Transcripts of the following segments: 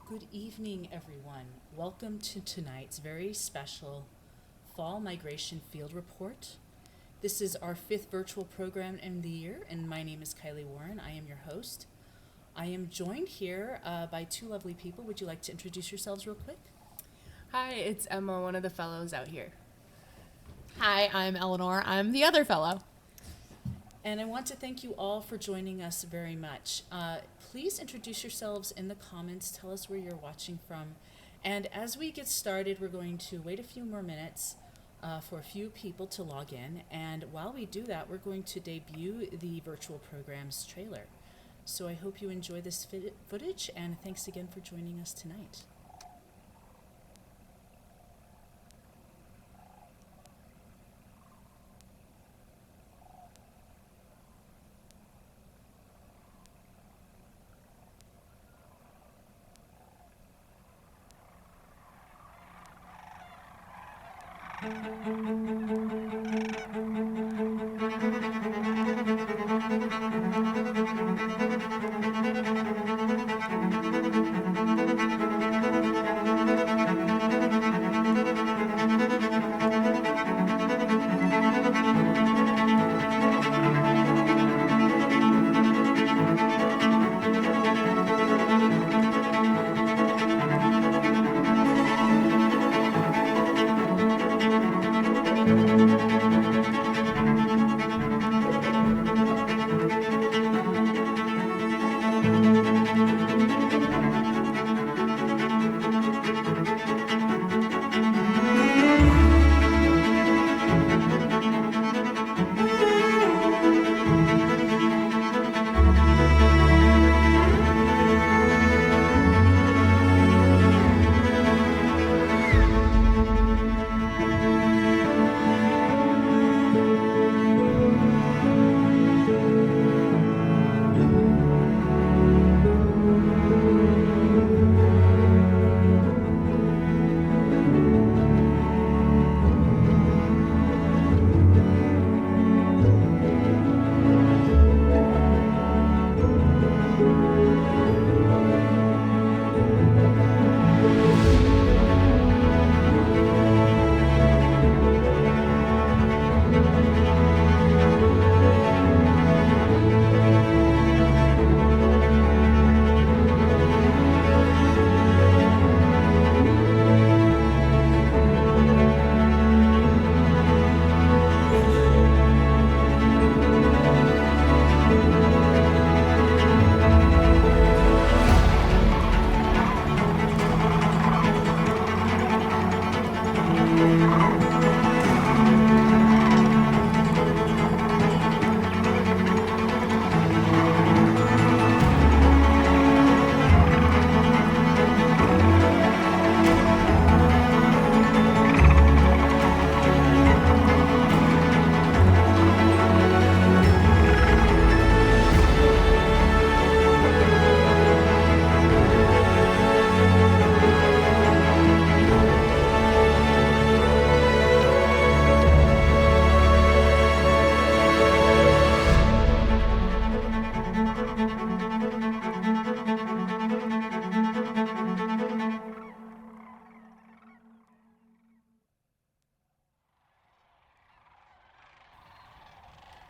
Good evening, everyone. Welcome to tonight's very special Fall Migration Field Report. This is our fifth virtual program in the year, and my name is Kylie Warren. I am your host. I am joined here by two lovely people. Would you like to introduce yourselves real quick? Hi, it's Emma, one of the fellows out here. Hi, I'm Eleanor. I'm the other fellow. And I want to thank you all for joining us very much. Please introduce yourselves in the comments. Tell us where you're watching from. And as we get started, we're going to wait a few more minutes for a few people to log in. And while we do that, we're going to debut the virtual program's trailer. So I hope you enjoy this footage, and thanks again for joining us tonight.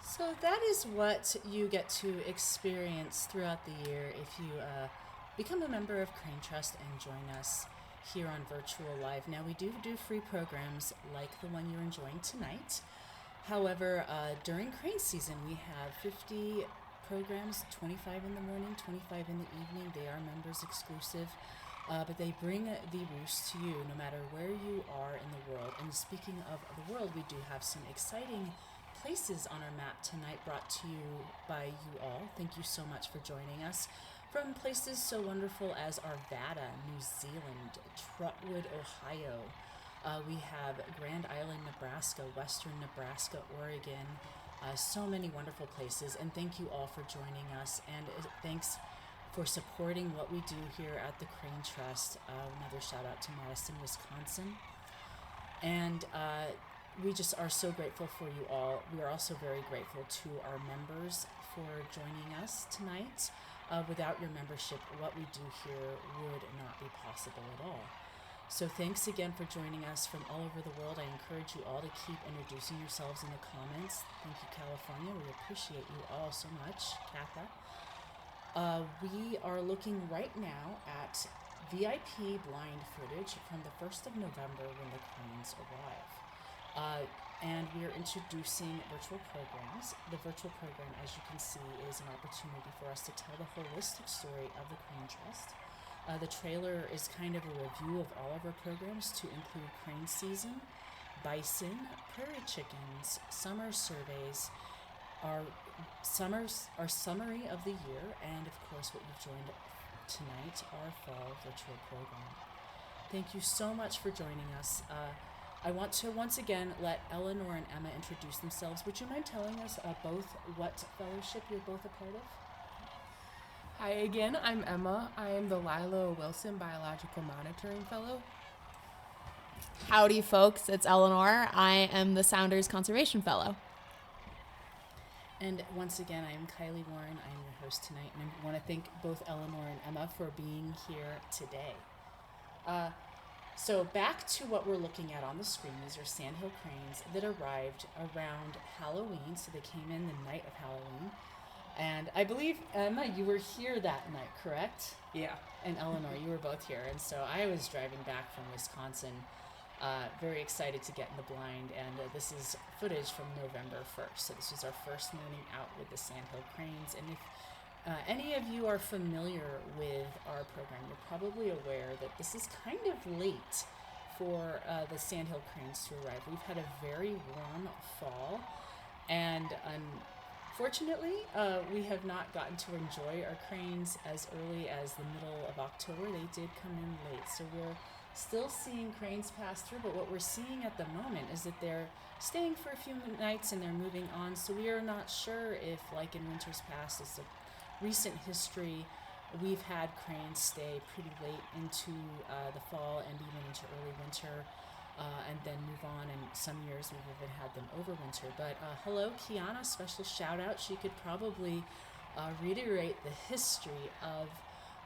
So that is what you get to experience throughout the year if you become a member of Crane Trust and join us here on Virtual Live. Now, we do free programs like the one you're enjoying tonight. However, during Crane season, we have 50 programs, 25 in the morning, 25 in the evening. They are members exclusive, but they bring the roost to you no matter where you are in the world. And speaking of the world, we do have some exciting places on our map tonight brought to you by you all. Thank you so much for joining us. From places so wonderful as Arvada, New Zealand, Trotwood, Ohio. We have Grand Island, Nebraska, Western Nebraska, Oregon. So many wonderful places. And thank you all for joining us. And thanks for supporting what we do here at the Crane Trust. Another shout out to Madison, Wisconsin. And we just are so grateful for you all. We are also very grateful to our members for joining us tonight. Without your membership, what we do here would not be possible at all. So thanks again for joining us from all over the world. I encourage you all to keep introducing yourselves in the comments. Thank you, California. We appreciate you all so much, Katha. We are looking right now at VIP blind footage from the 1st of November when the Cranes arrive. And we are introducing virtual programs. The virtual program, as you can see, is an opportunity for us to tell the holistic story of the Crane Trust. The trailer is kind of a review of all of our programs to include crane season, bison, prairie chickens, summer surveys, our summary of the year, and of course what you've joined tonight, our fall virtual program. Thank you so much for joining us. I want to once again let Eleanor and Emma introduce themselves. Would you mind telling us both what fellowship you're both a part of? Hi again, I'm Emma. I am the Lila Wilson Biological Monitoring Fellow. Howdy, folks. It's Eleanor. I am the Sounders Conservation Fellow. And once again, I am Kylie Warren. I am your host tonight, and I want to thank both Eleanor and Emma for being here today. So back to what we're looking at on the screen. These are Sandhill Cranes that arrived around Halloween, so they came in the night of Halloween. And I believe, Emma, you were here that night, correct? Yeah. And Eleanor, you were both here. And so I was driving back from Wisconsin, very excited to get in the blind. And this is footage from November 1st. So this was our first morning out with the Sandhill Cranes. And if any of you are familiar with our program, you're probably aware that this is kind of late for the Sandhill Cranes to arrive. We've had a very warm fall, and fortunately, we have not gotten to enjoy our cranes as early as the middle of October. They did come in late, so we're still seeing cranes pass through, but what we're seeing at the moment is that they're staying for a few nights and they're moving on, so we are not sure if, like in winters past, it's a recent history, we've had cranes stay pretty late into the fall and even into early winter, and then move on, and some years we've even had them overwinter. But hello, Kiana, special shout out. She could probably reiterate the history of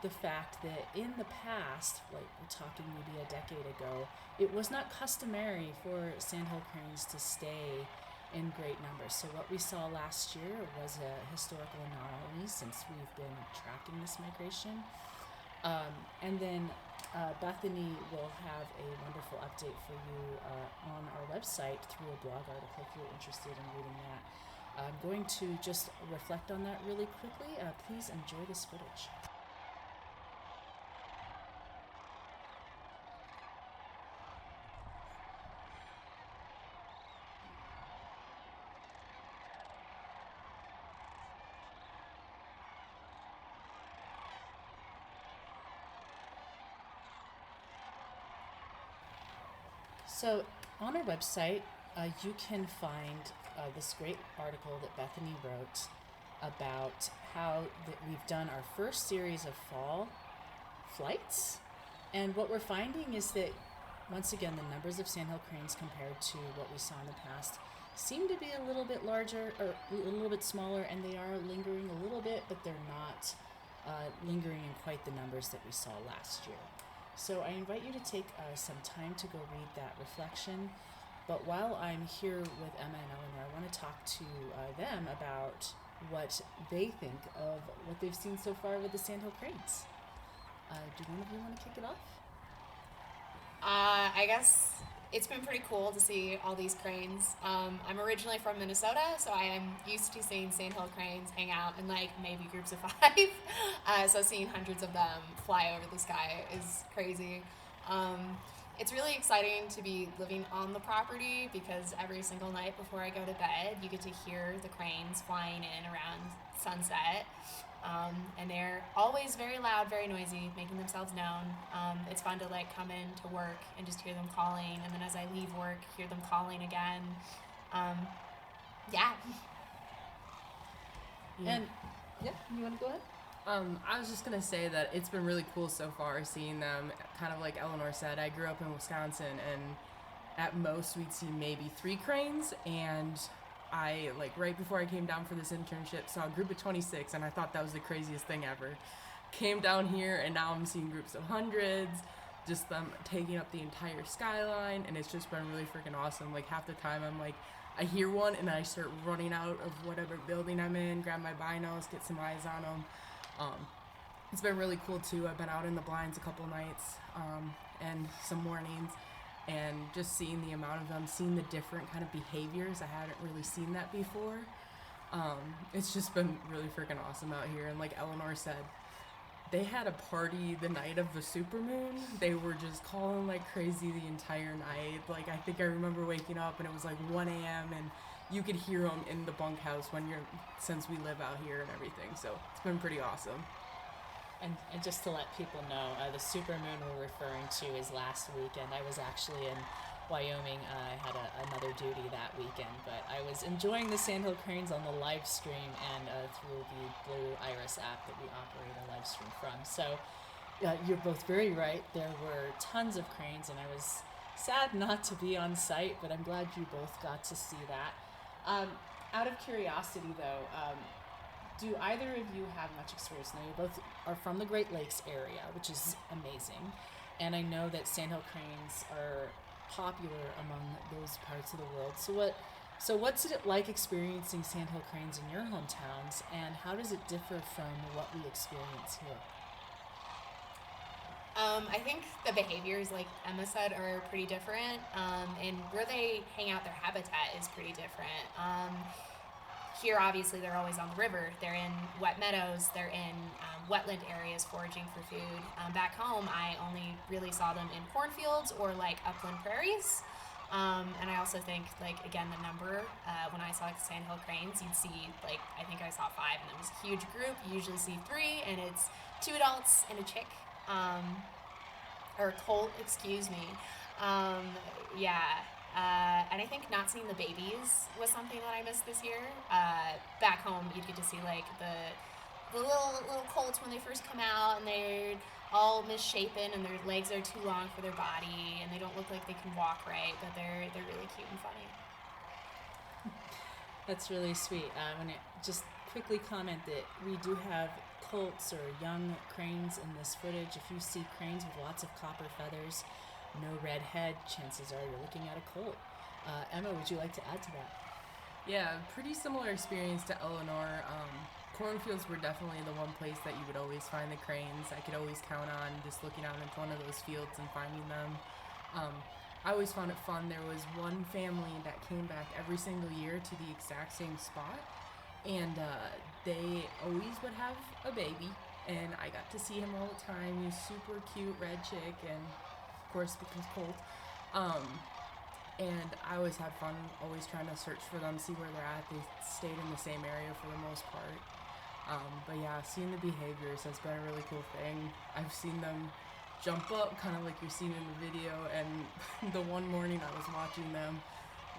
the fact that in the past, like we're talking maybe a decade ago, it was not customary for Sandhill Cranes to stay in great numbers. So what we saw last year was a historical anomaly since we've been tracking this migration. And then Bethany will have a wonderful update for you on our website through a blog article if you're interested in reading that. I'm going to just reflect on that really quickly. Please enjoy this footage. So on our website, you can find this great article that Bethany wrote about how that we've done our first series of fall flights. And what we're finding is that, once again, the numbers of Sandhill Cranes compared to what we saw in the past seem to be a little bit larger, or a little bit smaller, and they are lingering a little bit, but they're not lingering in quite the numbers that we saw last year. So I invite you to take some time to go read that reflection. But while I'm here with Emma and Eleanor, I want to talk to them about what they think of what they've seen so far with the Sandhill Cranes. Do one of you want to kick it off? I guess it's been pretty cool to see all these cranes. I'm originally from Minnesota, so I am used to seeing Sandhill Cranes hang out in like maybe groups of 5. So seeing hundreds of them fly over the sky is crazy. It's really exciting to be living on the property because every single night before I go to bed, you get to hear the cranes flying in around sunset. And they're always very loud, very noisy, making themselves known. It's fun to like come in to work and just hear them calling, and then as I leave work, hear them calling again. Yeah. And yeah, you want to go ahead? I was just gonna say that it's been really cool so far seeing them. Kind of like Eleanor said, I grew up in Wisconsin, and at most we'd see maybe 3 cranes, and I, like, right before I came down for this internship, saw a group of 26, and I thought that was the craziest thing ever. Came down here, and now I'm seeing groups of hundreds, just them taking up the entire skyline, and it's just been really freaking awesome. Like, half the time I'm like, I hear one, and I start running out of whatever building I'm in, grab my binos, get some eyes on them. It's been really cool, too. I've been out in the blinds a couple nights, and some mornings, and just seeing the amount of them, seeing the different kind of behaviors. I hadn't really seen that before. It's just been really freaking awesome out here. And like Eleanor said, they had a party the night of the supermoon. They were just calling like crazy the entire night. Like, I think I remember waking up and it was like 1 a.m. and you could hear them in the bunkhouse since we live out here and everything. So it's been pretty awesome. And just to let people know, the supermoon we're referring to is last weekend. I was actually in Wyoming. I had another duty that weekend, but I was enjoying the Sandhill Cranes on the live stream and through the Blue Iris app that we operate a live stream from. So you're both very right. There were tons of cranes, and I was sad not to be on site, but I'm glad you both got to see that. Out of curiosity, though, do either of you have much experience? Now, you both are from the Great Lakes area, which is amazing. And I know that Sandhill Cranes are popular among those parts of the world. So what's it like experiencing Sandhill Cranes in your hometowns, and how does it differ from what we experience here? I think the behaviors, like Emma said, are pretty different. And where they hang out, their habitat is pretty different. Here, obviously, they're always on the river. They're in wet meadows. They're in wetland areas foraging for food. Back home, I only really saw them in cornfields or like upland prairies. And I also think, like, again, the number, when I saw Sandhill Cranes, you'd see, like, I think I saw 5, and it was a huge group. You usually see 3, and it's 2 adults and a chick. Or a colt, excuse me. And I think not seeing the babies was something that I missed this year. Back home, you'd get to see like the little colts when they first come out, and they're all misshapen, and their legs are too long for their body, and they don't look like they can walk right, but they're really cute and funny. That's really sweet. I want to just quickly comment that we do have colts or young cranes in this footage. If you see cranes with lots of copper feathers, no red head, chances are you're looking at a colt. Emma, would you like to add to that? Yeah, pretty similar experience to Eleanor. Cornfields were definitely the one place that you would always find the cranes. I could always count on just looking out into one of those fields and finding them. I always found it fun. There was one family that came back every single year to the exact same spot, and they always would have a baby, and I got to see him all the time. He was super cute, red chick, and of course becomes cold. And I always had fun, always trying to search for them, see where they're at. They stayed in the same area for the most part. But yeah, seeing the behaviors has been a really cool thing. I've seen them jump up, kind of like you're seeing in the video, and the one morning I was watching them,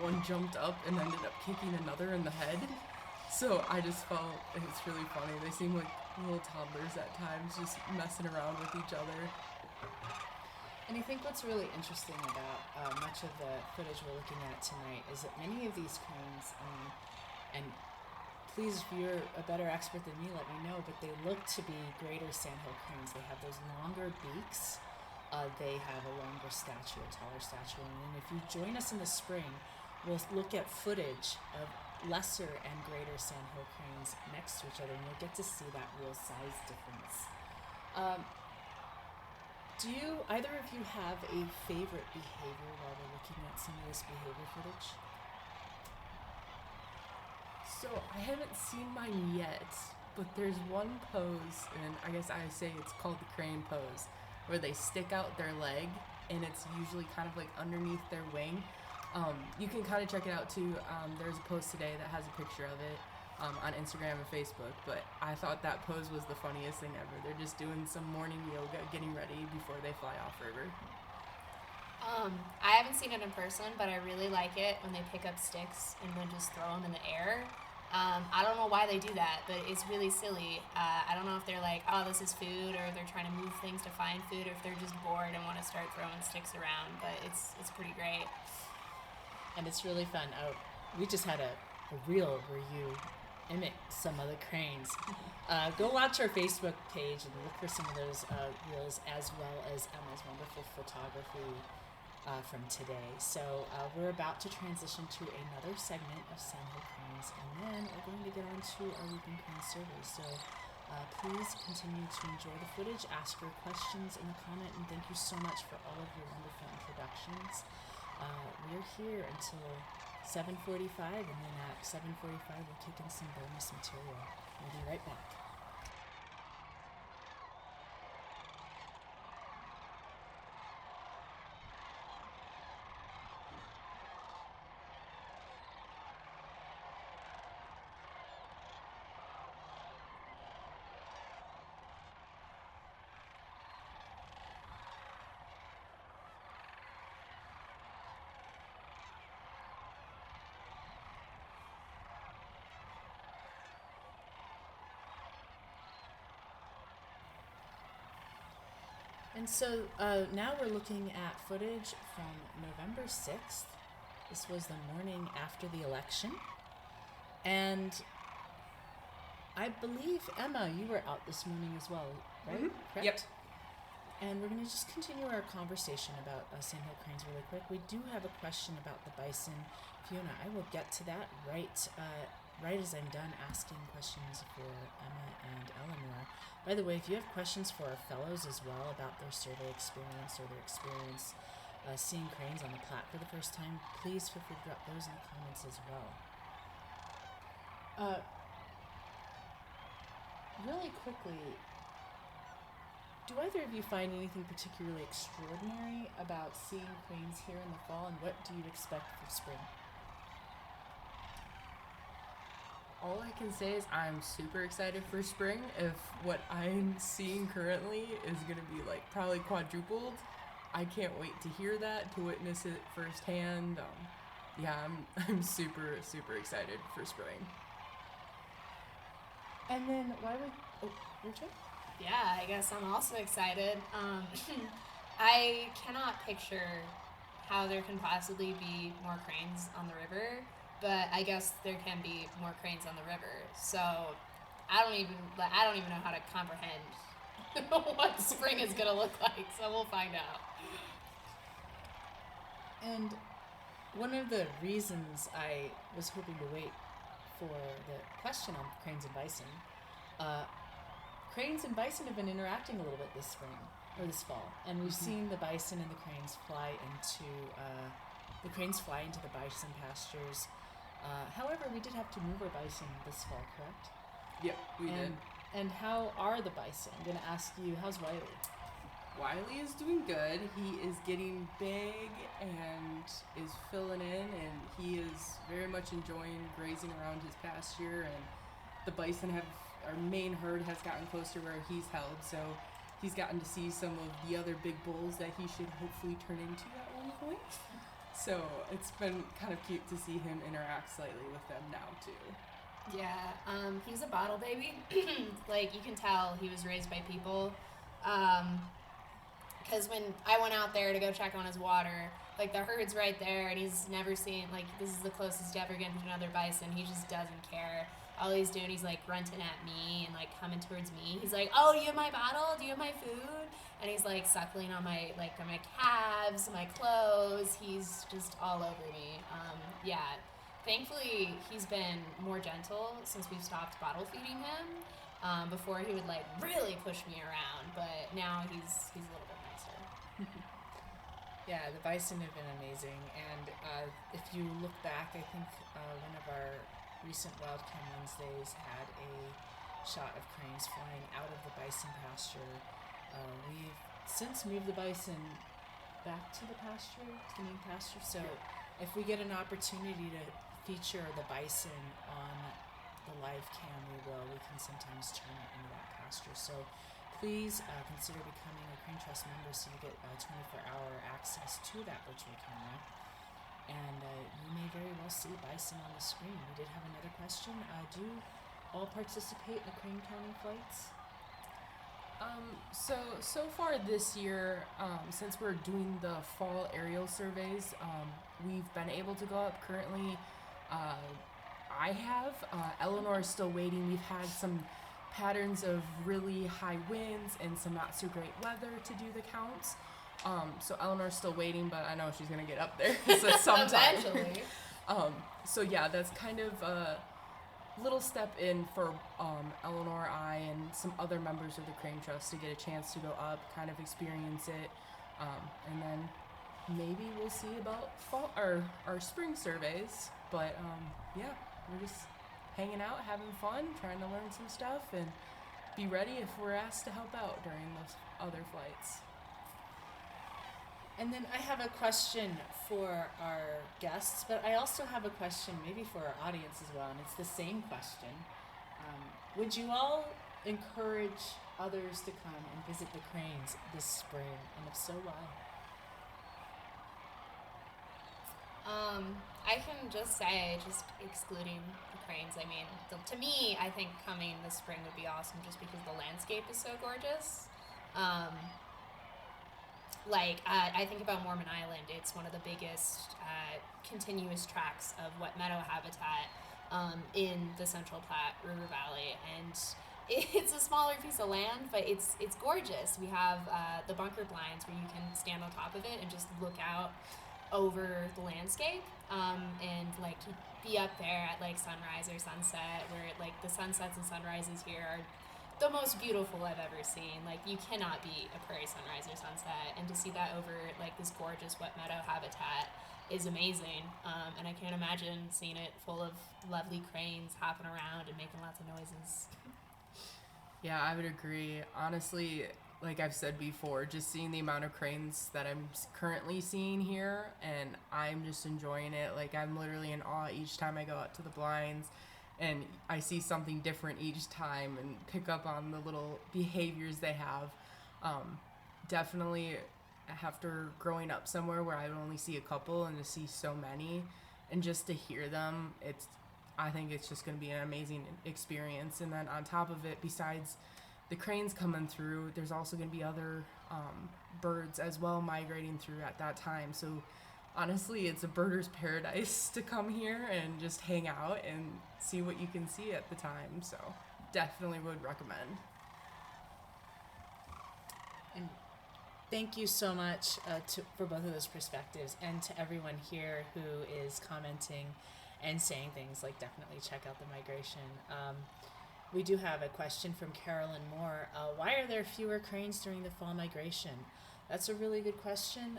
one jumped up and ended up kicking another in the head. So I just felt it's really funny. They seem like little toddlers at times, just messing around with each other. And I think what's really interesting about much of the footage we're looking at tonight is that many of these cranes, and please, if you're a better expert than me, let me know, but they look to be greater Sandhill Cranes. They have those longer beaks. They have a longer stature, a taller stature. And if you join us in the spring, we'll look at footage of lesser and greater Sandhill Cranes next to each other, and you'll get to see that real size difference. Do either of you have a favorite behavior while we're looking at some of this behavior footage? So I haven't seen mine yet, but there's one pose, and I guess I say it's called the crane pose, where they stick out their leg, and it's usually kind of like underneath their wing. You can kind of check it out too. There's a post today that has a picture of it on Instagram and Facebook, but I thought that pose was the funniest thing ever. They're just doing some morning yoga, getting ready before they fly off river. I haven't seen it in person, but I really like it when they pick up sticks and then just throw them in the air. I don't know why they do that, but it's really silly. I don't know if they're like, oh, this is food, or they're trying to move things to find food, or if they're just bored and want to start throwing sticks around, but it's pretty great. And it's really fun. We just had a a reel where you mimic some of the cranes. Go watch our Facebook page and look for some of those reels, as well as Emma's wonderful photography from today. So we're about to transition to another segment of Sandhill Cranes, and then we're going to get on to our Weeping Crane survey. So please continue to enjoy the footage, ask your questions in the comment, and thank you so much for all of your wonderful introductions. We're here until 7:45, and then at 7:45 we'll kick in some bonus material. We'll be right back. And so now we're looking at footage from November 6th. This was the morning after the election. And I believe, Emma, you were out this morning as well, right? Mm-hmm. Correct? Yep. And we're going to just continue our conversation about Sandhill Cranes really quick. We do have a question about the bison. Fiona, I will get to that right as I'm done asking questions for Emma and Eleanor. By the way, if you have questions for our fellows as well about their survey experience or their experience seeing cranes on the Platte for the first time, please feel free to drop those in the comments as well. Really quickly, do either of you find anything particularly extraordinary about seeing cranes here in the fall, and what do you expect for spring? All I can say is I'm super excited for spring. If what I'm seeing currently is going to be like probably quadrupled, I can't wait to hear that, to witness it firsthand. Yeah, I'm super excited for spring. And then why would Richard? Yeah, I guess I'm also excited. I cannot picture how there can possibly be more cranes on the river, but I guess there can be more cranes on the river. So I don't even know how to comprehend what spring is gonna look like. So we'll find out. And one of the reasons I was hoping to wait for the question on cranes and bison, cranes and bison have been interacting a little bit this spring, or this fall, and we've seen the bison and the cranes fly into the bison pastures. However, we did have to move our bison this fall, correct? Yep, we did. And how are the bison? I'm going to ask you, how's Wiley? Wiley is doing good. He is getting big and is filling in, and he is very much enjoying grazing around his pasture, and the bison our main herd has gotten close to where he's held, so he's gotten to see some of the other big bulls that he should hopefully turn into at one point. So it's been kind of cute to see him interact slightly with them now too. Yeah, he's a bottle baby. Like, you can tell he was raised by people. Because when I went out there to go check on his water, like, the herd's right there, and he's never seen, like, this is the closest he ever getting to another bison. He just doesn't care. All he's doing, he's, like, grunting at me and, like, coming towards me. He's like, oh, do you have my bottle? Do you have my food? And he's, like, suckling on my calves, my clothes. He's just all over me. Yeah. Thankfully, he's been more gentle since we've stopped bottle feeding him. Before he would, like, really push me around, but now he's a little bit nicer. Yeah, the bison have been amazing, and if you look back, I think one of our recent Wildcam Wednesdays had a shot of cranes flying out of the bison pasture. We've since moved the bison back to the pasture, to the main pasture, so if we get an opportunity to feature the bison on the live cam, we will. We can sometimes turn it into that pasture, so please consider becoming a Crane Trust member so you get 24-hour access to that virtual camera. And you may very well see bison on the screen. We did have another question. Do all participate in the Crane County flights? So far this year, since we're doing the fall aerial surveys, we've been able to go up. Currently, I have. Eleanor is still waiting. We've had some patterns of really high winds and some not so great weather to do the counts. So Eleanor's still waiting, but I know she's gonna get up there so sometime. Eventually. So yeah, that's kind of a little step in for Eleanor, I, and some other members of the Crane Trust to get a chance to go up, kind of experience it, and then maybe we'll see about fall or our spring surveys. But yeah, we're just hanging out, having fun, trying to learn some stuff, and be ready if we're asked to help out during those other flights. And then I have a question for our guests, but I also have a question maybe for our audience as well, and it's the same question. Would you all encourage others to come and visit the Cranes this spring, and if so, why? I can just say, just excluding the Cranes, I mean, to me, I think coming this spring would be awesome just because the landscape is so gorgeous. I think about Mormon Island. It's one of the biggest continuous tracts of wet meadow habitat in the Central Platte River Valley, and it's a smaller piece of land, but it's gorgeous. We have the bunker blinds where you can stand on top of it and just look out over the landscape, and like to be up there at like sunrise or sunset, where like the sunsets and sunrises here are the most beautiful I've ever seen. Like, you cannot beat a prairie sunrise or sunset, and to see that over like this gorgeous wet meadow habitat is amazing. And I can't imagine seeing it full of lovely cranes hopping around and making lots of noises. Yeah, I would agree. Honestly, like I've said before, just seeing the amount of cranes that I'm currently seeing here, and I'm just enjoying it. Like, I'm literally in awe each time I go out to the blinds, and I see something different each time and pick up on the little behaviors they have. Definitely, after growing up somewhere where I would only see a couple and to see so many, and just to hear them, I think it's just going to be an amazing experience. And then on top of it, besides the cranes coming through, there's also going to be other birds as well migrating through at that time. So honestly, it's a birder's paradise to come here and just hang out and see what you can see at the time. So definitely would recommend. And thank you so much for both of those perspectives, and to everyone here who is commenting and saying things like definitely check out the migration. We do have a question from Carolyn Moore. Why are there fewer cranes during the fall migration? That's a really good question.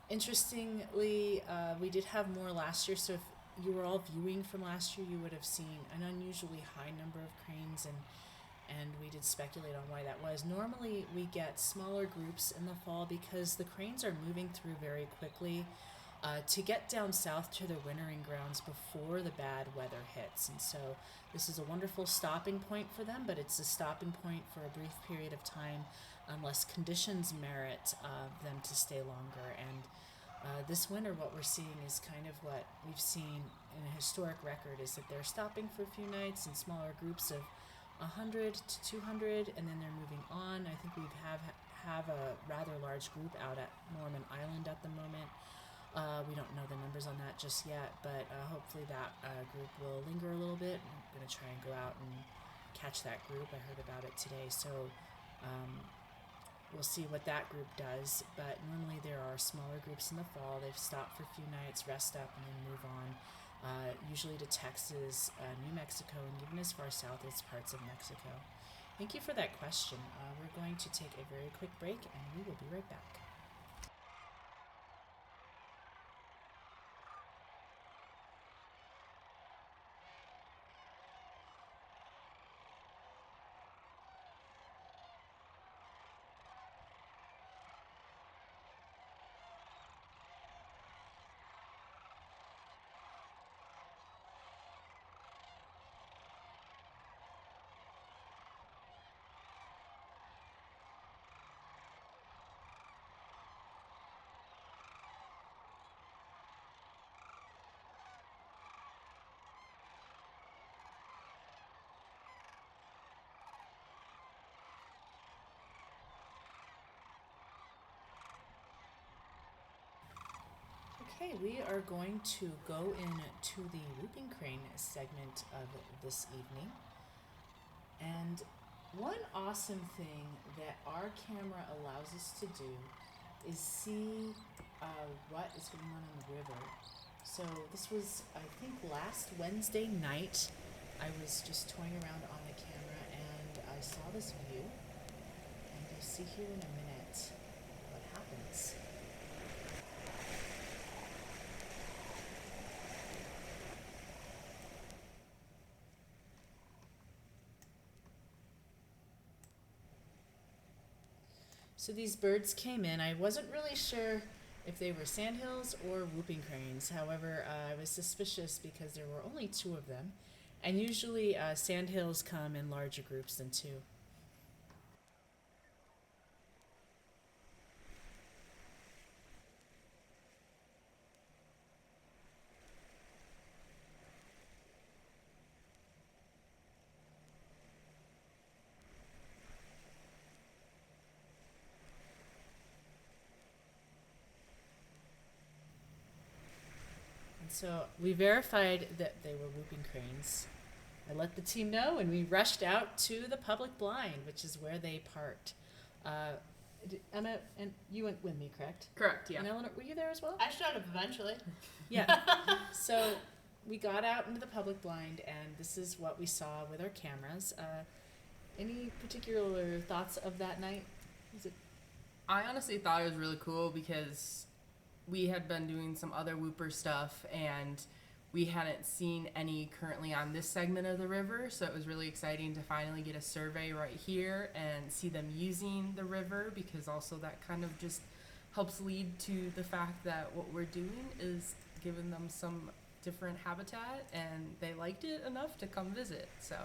Interestingly, we did have more last year, so if you were all viewing from last year, you would have seen an unusually high number of cranes, and we did speculate on why that was. Normally, we get smaller groups in the fall because the cranes are moving through very quickly to get down south to their wintering grounds before the bad weather hits. And so this is a wonderful stopping point for them, but it's a stopping point for a brief period of time unless conditions merit them to stay longer. And this winter, what we're seeing is kind of what we've seen in a historic record, is that they're stopping for a few nights in smaller groups of 100 to 200, and then they're moving on. I think we have a rather large group out at Mormon Island at the moment. We don't know the numbers on that just yet, but hopefully that group will linger a little bit. I'm going to try and go out and catch that group. I heard about it today, so we'll see what that group does. But normally there are smaller groups in the fall. They've stopped for a few nights, rest up, and then move on, usually to Texas, New Mexico, and even as far south as parts of Mexico. Thank you for that question. We're going to take a very quick break, and we will be right back. Okay, we are going to go into the whooping crane segment of this evening. And one awesome thing that our camera allows us to do is see what is going on in the river. So this was, I think, last Wednesday night. I was just toying around on the camera and I saw this view. And you'll see here in a minute what happens. So these birds came in. I wasn't really sure if they were sandhills or whooping cranes. However, I was suspicious because there were only two of them. And usually sandhills come in larger groups than two. So we verified that they were whooping cranes. I let the team know, and we rushed out to the public blind, which is where they parked. Emma, and you went with me, correct? Correct, yeah. And Eleanor, were you there as well? I showed up eventually. Yeah. So we got out into the public blind, and this is what we saw with our cameras. Any particular thoughts of that night? I honestly thought it was really cool because we had been doing some other whooper stuff and we hadn't seen any currently on this segment of the river, so it was really exciting to finally get a survey right here and see them using the river, because also that kind of just helps lead to the fact that what we're doing is giving them some different habitat and they liked it enough to come visit. So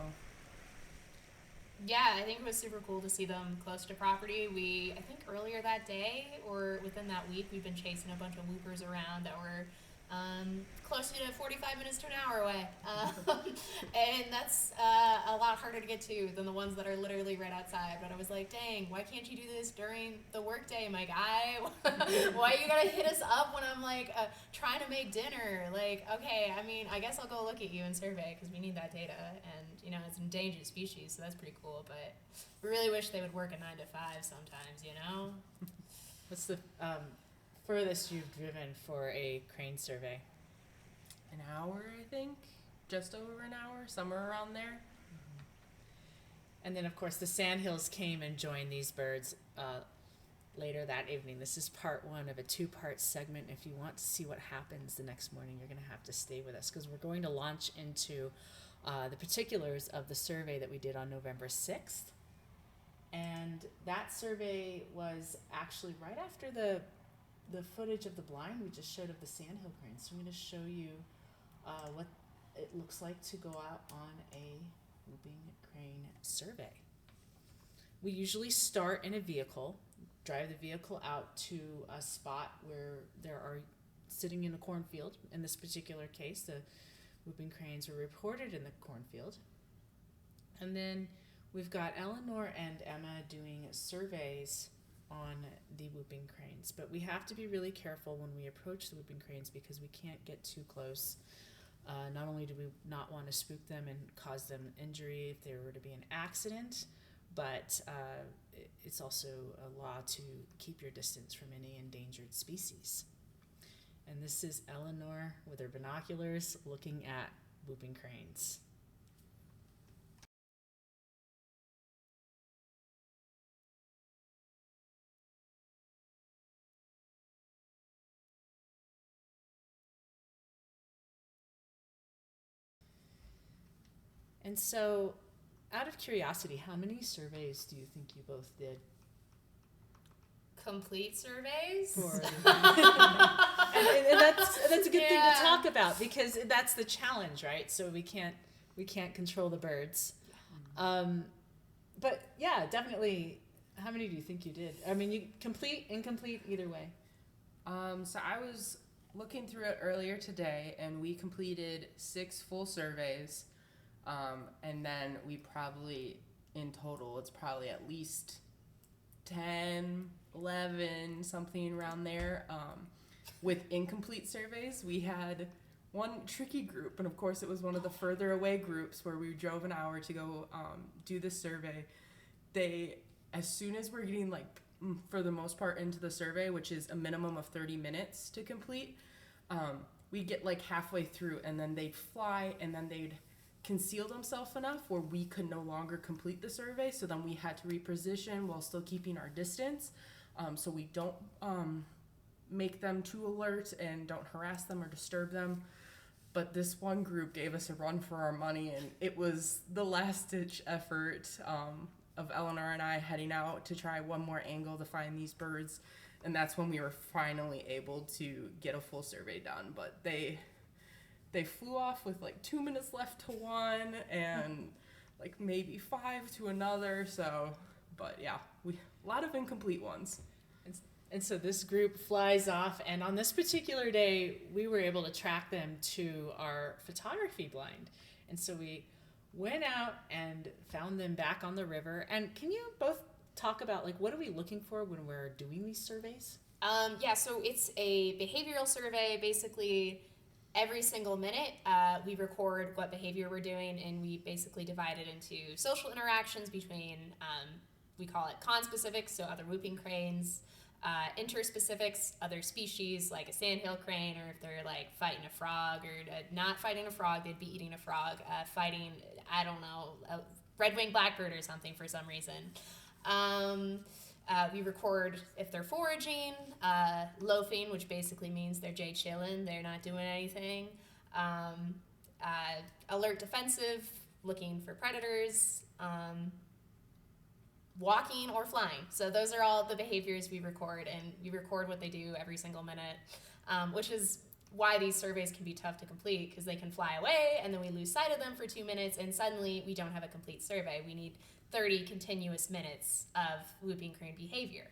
Yeah, I think it was super cool to see them close to property. I think earlier that day or within that week, we've been chasing a bunch of whoopers around that were closer to 45 minutes to an hour away. And that's a lot harder to get to than the ones that are literally right outside. But I was like, dang, why can't you do this during the workday, my guy? Why you gotta hit us up when I'm like trying to make dinner? Like, okay, I mean, I guess I'll go look at you and survey because we need that data. And, you know, it's an endangered species, so that's pretty cool. But we really wish they would work a 9 to 5 sometimes, you know? What's the furthest you've driven for a crane survey? an hour, I think, just over an hour, somewhere around there. And then, of course, the Sandhills came and joined these birds later that evening. This is part one of a two-part segment. If you want to see what happens the next morning, you're going to have to stay with us because we're going to launch into the particulars of the survey that we did on November 6th. And that survey was actually right after the footage of the blind we just showed of the Sandhill Cranes. So I'm going to show you what it looks like to go out on a whooping crane survey. We usually start in a vehicle, drive the vehicle out to a spot where there are sitting in a cornfield. In this particular case, the whooping cranes were reported in the cornfield. And then we've got Eleanor and Emma doing surveys on the whooping cranes. But we have to be really careful when we approach the whooping cranes because we can't get too close. Not only do we not want to spook them and cause them injury if there were to be an accident, but it's also a law to keep your distance from any endangered species. And this is Eleanor with her binoculars looking at whooping cranes. And so, out of curiosity, how many surveys do you think you both did? Complete surveys? And that's a good thing to talk about because that's the challenge, right? So we can't control the birds. But yeah, definitely. How many do you think you did? I mean, you complete, incomplete, either way. So I was looking through it earlier today, and we completed 6 full surveys. And then we probably, in total, it's probably at least 10, 11, something around there. with incomplete surveys, we had one tricky group, and of course it was one of the further away groups where we drove an hour to go do this survey. They, as soon as we're getting for the most part into the survey, which is a minimum of 30 minutes to complete, we get halfway through and then they'd fly and then they'd conceal themselves enough where we could no longer complete the survey. So then we had to reposition while still keeping our distance, so we don't make them too alert and don't harass them or disturb them. But this one group gave us a run for our money, and it was the last-ditch effort of Eleanor and I heading out to try one more angle to find these birds, and that's when we were finally able to get a full survey done. But they flew off with 2 minutes left to one and maybe 5 to another. So, but yeah, a lot of incomplete ones. And so this group flies off, and on this particular day, we were able to track them to our photography blind. And so we went out and found them back on the river. And can you both talk about what are we looking for when we're doing these surveys? Yeah, so it's a behavioral survey. Basically, every single minute, we record what behavior we're doing, and we basically divide it into social interactions between, we call it conspecifics, so other whooping cranes, interspecifics, other species like a sandhill crane, or if they're fighting a frog, or not fighting a frog, they'd be eating a frog, fighting, I don't know, a red-winged blackbird or something for some reason. We record if they're foraging, loafing, which basically means they're jay chilling, they're not doing anything. Alert defensive, looking for predators. Walking or flying. So those are all the behaviors we record, and we record what they do every single minute, which is why these surveys can be tough to complete, because they can fly away and then we lose sight of them for 2 minutes and suddenly we don't have a complete survey. We need 30 continuous minutes of whooping crane behavior.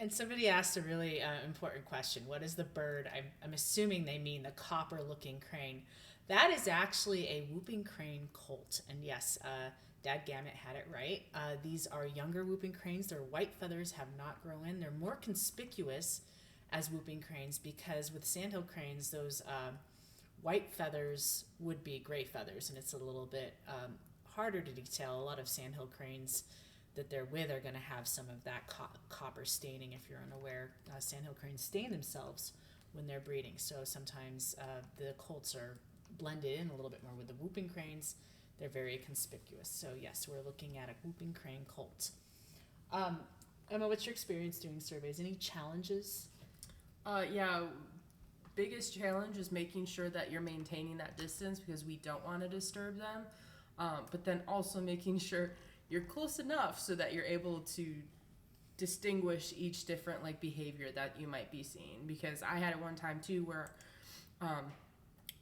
And somebody asked a really important question. What is the bird? I'm assuming they mean the copper-looking crane. That is actually a whooping crane colt. And yes, Dadgammit had it right. These are younger whooping cranes. Their white feathers have not grown in. They're more conspicuous as whooping cranes because with sandhill cranes, those white feathers would be gray feathers, and it's a little bit harder to detail. A lot of sandhill cranes that they're with are going to have some of that copper staining. If you're unaware, sandhill cranes stain themselves when they're breeding. So sometimes the colts are blended in a little bit more with the whooping cranes. They're very conspicuous. So yes, we're looking at a whooping crane colt. Emma, what's your experience doing surveys? Any challenges? Yeah, biggest challenge is making sure that you're maintaining that distance because we don't want to disturb them. But then also making sure you're close enough so that you're able to distinguish each different behavior that you might be seeing. Because I had it one time too where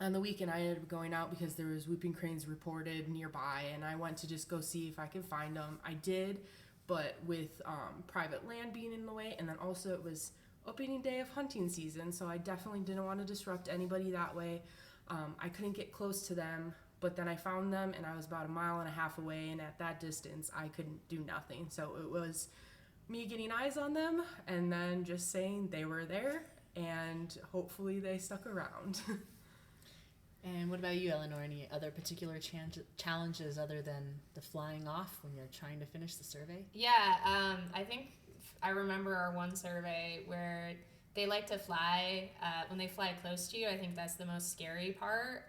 on the weekend I ended up going out because there was whooping cranes reported nearby, and I went to just go see if I could find them. I did, but with private land being in the way, and then also it was opening day of hunting season, so I definitely didn't want to disrupt anybody that way. I couldn't get close to them, but then I found them and I was about 1.5 miles away, and at that distance I couldn't do nothing. So it was me getting eyes on them and then just saying they were there, and hopefully they stuck around. And what about you, Eleanor? Any other particular challenges other than the flying off when you're trying to finish the survey? Yeah, I think I remember our one survey where they like to fly. When they fly close to you, I think that's the most scary part,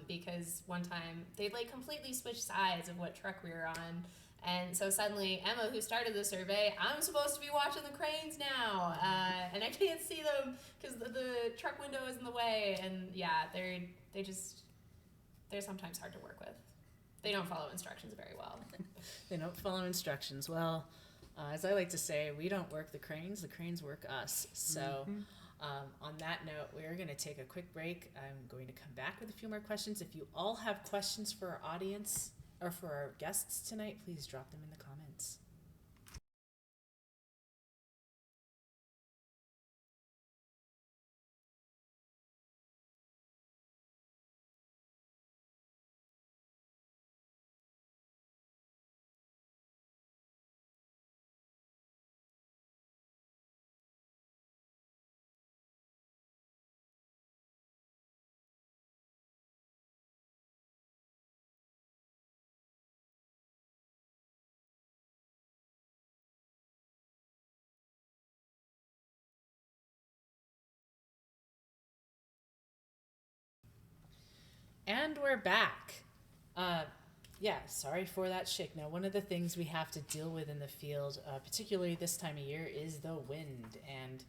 because one time they completely switched sides of what truck we were on. And so suddenly, Emma, who started the survey, I'm supposed to be watching the cranes now, and I can't see them because the truck window is in the way. And yeah, they're sometimes hard to work with. They don't follow instructions very well. They don't follow instructions. Well, as I like to say, we don't work the cranes work us. So on that note, we're going to take a quick break. I'm going to come back with a few more questions. If you all have questions for our audience or for our guests tonight, please drop them in the comments. And we're back. Yeah, sorry for that shake. Now, one of the things we have to deal with in the field, particularly this time of year, is the wind and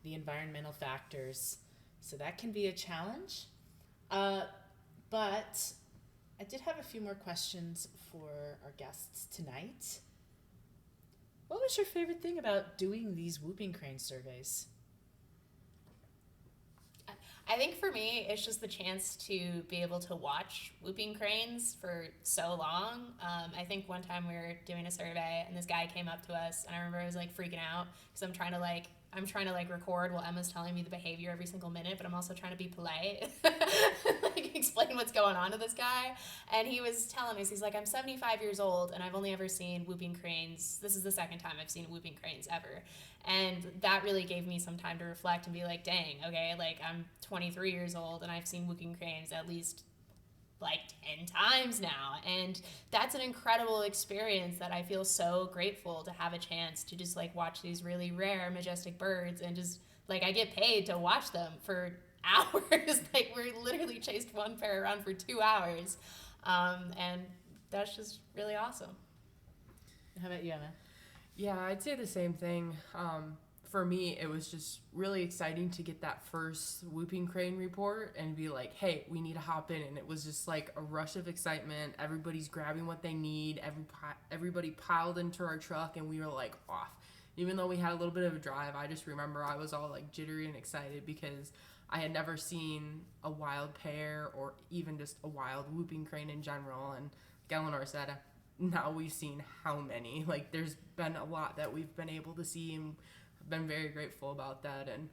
the environmental factors. So that can be a challenge. But I did have a few more questions for our guests tonight. What was your favorite thing about doing these whooping crane surveys? I think for me, it's just the chance to be able to watch whooping cranes for so long. I think one time we were doing a survey and this guy came up to us, and I remember I was like freaking out because I'm trying to record while Emma's telling me the behavior every single minute, but I'm also trying to be polite, like explain what's going on to this guy. And he was telling us, he's like, I'm 75 years old and I've only ever seen whooping cranes. This is the second time I've seen whooping cranes ever. And that really gave me some time to reflect and be like, dang, okay, like I'm 23 years old and I've seen whooping cranes at least like 10 times now, and that's an incredible experience that I feel so grateful to have a chance to just like watch these really rare majestic birds, and just like I get paid to watch them for hours. Like we literally chased one pair around for 2 hours, and that's just really awesome. How about you, Emma? Yeah, I'd say the same thing. For me, it was just really exciting to get that first whooping crane report and be like, hey, we need to hop in. And it was just like a rush of excitement. Everybody's grabbing what they need. Everybody piled into our truck and we were like off. Even though we had a little bit of a drive, I just remember I was all like jittery and excited because I had never seen a wild pair or even just a wild whooping crane in general. And like Eleanor said, now we've seen how many. Like there's been a lot that we've been able to see, and been very grateful about that. And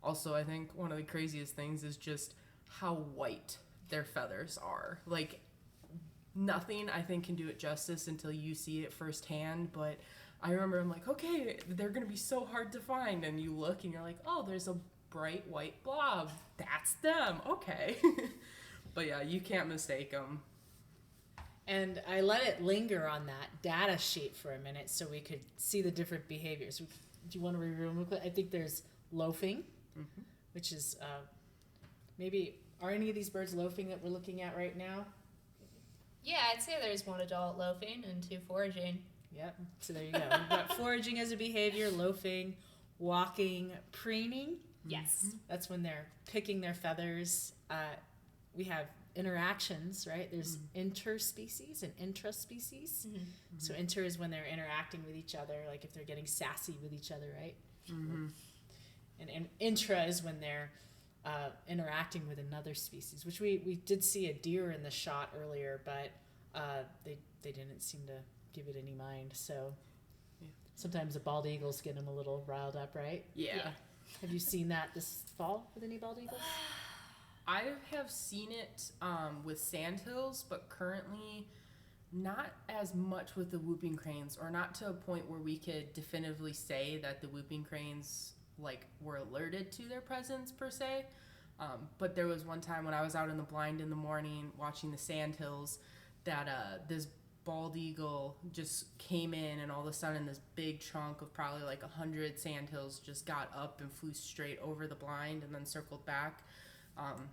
also I think one of the craziest things is just how white their feathers are. Like nothing I think can do it justice until you see it firsthand. But I remember I'm like, okay, they're gonna be so hard to find, and you look and you're like, oh, there's a bright white blob, that's them, okay. But yeah, you can't mistake them. And I let it linger on that data sheet for a minute so we could see the different behaviors. Do you want to review them? I think there's loafing, which is maybe, are any of these birds loafing that we're looking at right now? Yeah, I'd say there's one adult loafing and 2 foraging. Yep. So there you go. We've got foraging as a behavior, loafing, walking, preening. Yes. That's when they're picking their feathers. We have interactions, right? There's interspecies and intraspecies. So inter is when they're interacting with each other, like if they're getting sassy with each other, right? And intra is when they're interacting with another species, which we did see a deer in the shot earlier, but they didn't seem to give it any mind. So sometimes the bald eagles get them a little riled up, right? Yeah. Have you seen that this fall with any bald eagles? I have seen it with sandhills, but currently not as much with the whooping cranes, or not to a point where we could definitively say that the whooping cranes like were alerted to their presence per se. But there was one time when I was out in the blind in the morning watching the sandhills that this bald eagle just came in, and all of a sudden this big chunk of probably like 100 sandhills just got up and flew straight over the blind and then circled back.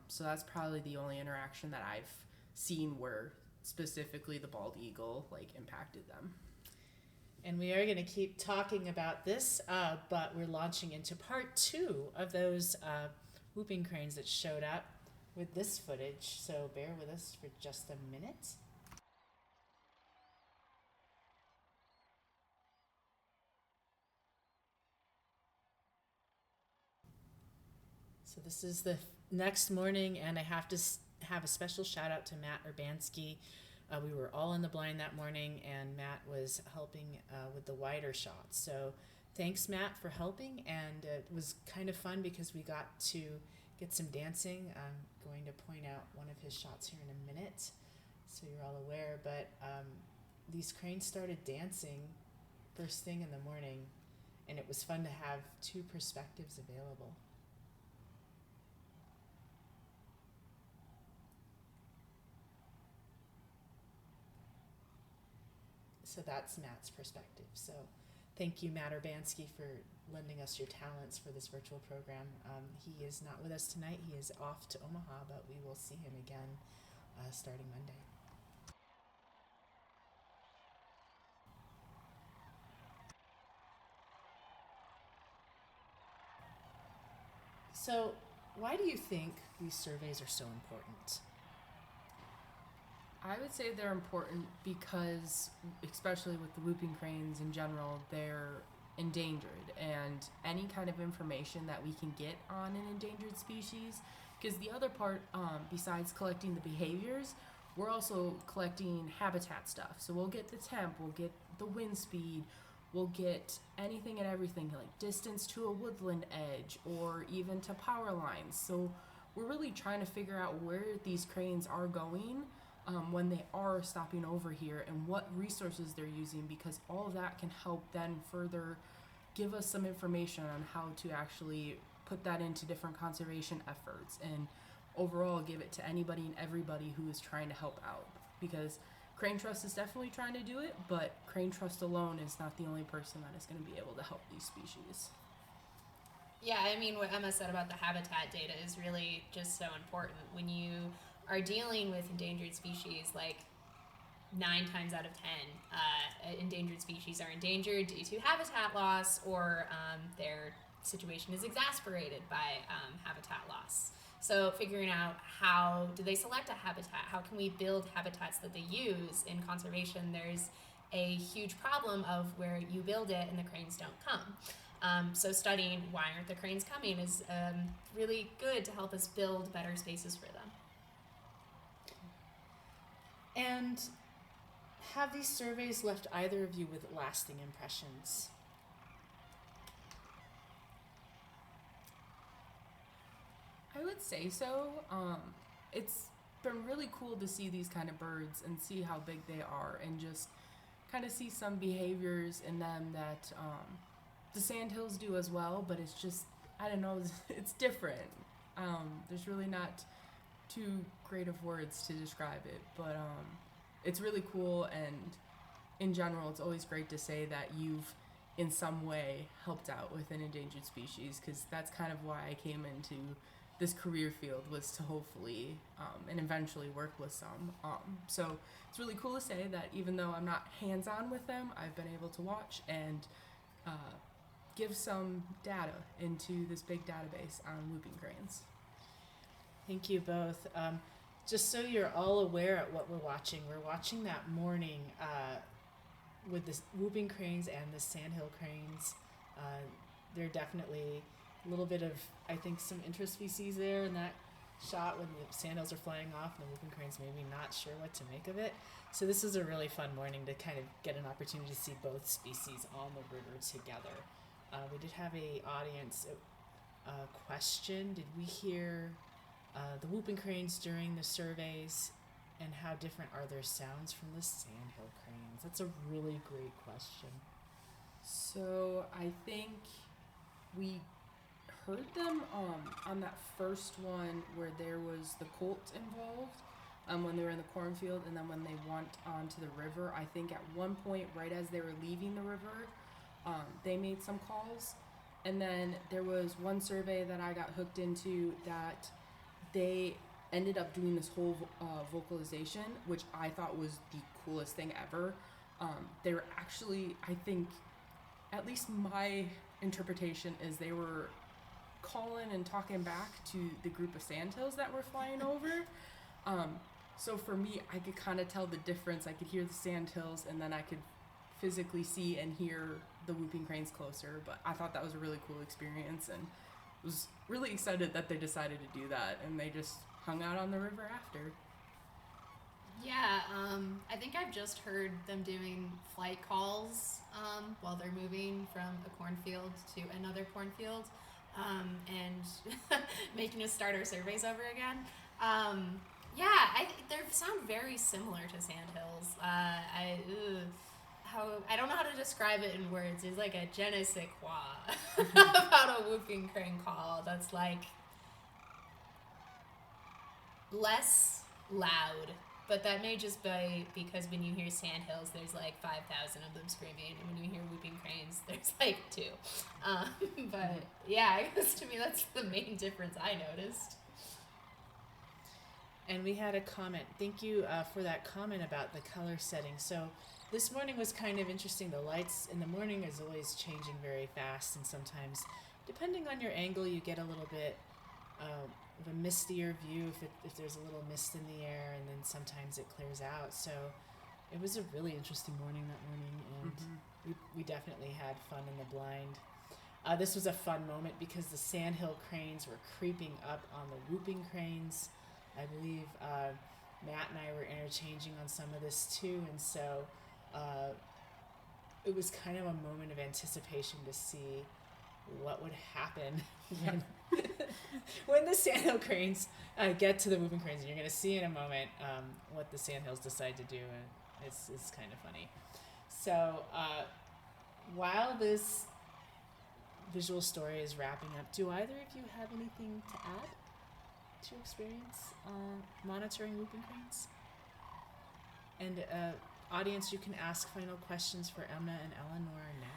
So that's probably the only interaction that I've seen where specifically the bald eagle like impacted them. And we are going to keep talking about this, but we're launching into part 2 of those whooping cranes that showed up with this footage. So bear with us for just a minute. So this is the next morning, and I have to have a special shout out to Matt Urbanski. We were all in the blind that morning, and Matt was helping with the wider shots. So thanks, Matt, for helping, and it was kind of fun because we got to get some dancing. I'm going to point out one of his shots here in a minute so you're all aware, but these cranes started dancing first thing in the morning, and it was fun to have 2 perspectives available. So that's Matt's perspective. So thank you, Matt Urbanski, for lending us your talents for this virtual program. He is not with us tonight. He is off to Omaha, but we will see him again starting Monday. So, why do you think these surveys are so important? I would say they're important because, especially with the whooping cranes in general, they're endangered, and any kind of information that we can get on an endangered species, because the other part, besides collecting the behaviors, we're also collecting habitat stuff. So we'll get the temp, we'll get the wind speed, we'll get anything and everything, like distance to a woodland edge or even to power lines. So we're really trying to figure out where these cranes are going when they are stopping over here and what resources they're using, because all of that can help then further give us some information on how to actually put that into different conservation efforts and overall give it to anybody and everybody who is trying to help out. Because Crane Trust is definitely trying to do it, but Crane Trust alone is not the only person that is going to be able to help these species. Yeah, I mean, what Emma said about the habitat data is really just so important. When you are dealing with endangered species, like 9 times out of 10, endangered species are endangered due to habitat loss, or their situation is exacerbated by habitat loss. So figuring out how do they select a habitat, how can we build habitats that they use in conservation, there's a huge problem of where you build it and the cranes don't come. So studying why aren't the cranes coming is really good to help us build better spaces for them. And have these surveys left either of you with lasting impressions? I would say so. It's been really cool to see these kind of birds and see how big they are, and just kind of see some behaviors in them that the sandhills do as well, but it's just, I don't know, it's different. There's really not too great of words to describe it, but it's really cool, and in general, it's always great to say that you've in some way helped out with an endangered species, because that's kind of why I came into this career field, was to hopefully and eventually work with some. So it's really cool to say that even though I'm not hands-on with them, I've been able to watch and give some data into this big database on whooping cranes. Thank you both. Just so you're all aware at what we're watching that morning with the whooping cranes and the Sandhill Cranes. They're definitely a little bit of, I think, some interspecies there in that shot when the sandhills are flying off and the whooping cranes maybe not sure what to make of it. So this was a really fun morning to kind of get an opportunity to see both species on the river together. We did have a audience question. Did we hear the whooping cranes during the surveys, and how different are their sounds from the Sandhill Cranes? That's a really great question. So I think we heard them on that first one where there was the colt involved, when they were in the cornfield, and then when they went onto the river. I think at one point, right as they were leaving the river, they made some calls. And then there was one survey that I got hooked into that they ended up doing this whole vocalization, which I thought was the coolest thing ever. They were actually, I think, at least my interpretation is they were calling and talking back to the group of sandhills that were flying over. So for me, I could kind of tell the difference. I could hear the sandhills, and then I could physically see and hear the whooping cranes closer. But I thought that was a really cool experience, and was really excited that they decided to do that, and they just hung out on the river after. Yeah, I think I've just heard them doing flight calls while they're moving from a cornfield to another cornfield, and making us start our surveys over again. They sound very similar to sandhills. I don't know how to describe it in words. It's like a je ne sais quoi about a whooping crane call that's like less loud, but that may just be because when you hear sandhills, there's like 5,000 of them screaming, and when you hear whooping cranes, there's like 2. But yeah, I guess to me that's the main difference I noticed. And we had a comment. Thank you for that comment about the color setting. So this morning was kind of interesting. The lights in the morning is always changing very fast, and sometimes, depending on your angle, you get a little bit of a mistier view if there's a little mist in the air, and then sometimes it clears out. So it was a really interesting morning that morning, and we definitely had fun in the blind. This was a fun moment because the Sandhill Cranes were creeping up on the Whooping Cranes. I believe Matt and I were interchanging on some of this too, and so it was kind of a moment of anticipation to see what would happen when when the Sandhill Cranes get to the Whooping Cranes. And you're going to see in a moment what the Sandhills decide to do, and it's kind of funny. So while this visual story is wrapping up, do either of you have anything to add to your experience monitoring Whooping Cranes? And audience, you can ask final questions for Emma and Eleanor now.